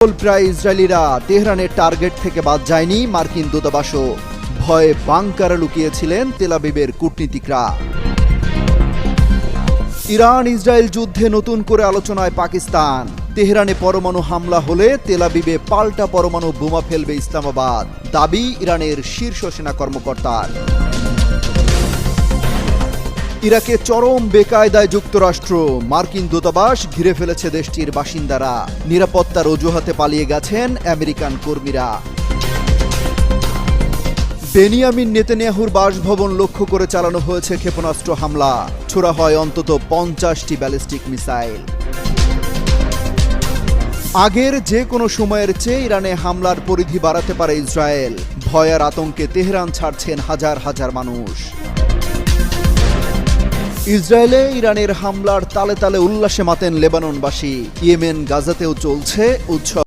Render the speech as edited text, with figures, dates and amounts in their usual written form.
প্রায় ইসরায়েলিরা তেহরানের টার্গেট থেকে বাদ যায়নি মার্কিন দূতাবাসও। ভয়ে বাংকারে লুকিয়েছিলেন তেল আবিবের কূটনীতিকরা। ইরান ইসরায়েল যুদ্ধে নতুন করে আলোচনায় পাকিস্তান। তেহরানে পরমাণু হামলা হলে তেল আবিবে পাল্টা পরমাণু বোমা ফেলবে ইসলামাবাদ, দাবি ইরানের শীর্ষ সেনা কর্মকর্তার। ইরাকে চরম বেকায়দায় যুক্তরাষ্ট্র, মার্কিন দূতাবাস ঘিরে ফেলেছে দেশটির বাসিন্দারা, নিরাপত্তার অজুহাতে পালিয়ে গেছেন আমেরিকান কর্মীরা। বেনিয়ামিন নেতানিয়াহুর বাসভবন লক্ষ্য করে চালানো হয়েছে ক্ষেপণাস্ত্র হামলা, ছোড়া হয় অন্তত 50টি ব্যালিস্টিক মিসাইল। আগের যে কোনো সময়ের চেয়ে ইরানে হামলার পরিধি বাড়াতে পারে ইসরায়েল, ভয় আর আতঙ্কে তেহরান ছাড়ছেন হাজার হাজার মানুষ। ইসরায়েলে ইরানের হামলার তালে তালে উল্লাসে মাতেন লেবাননবাসী, ইয়েমেন গাজাতেও চলছে উৎসব।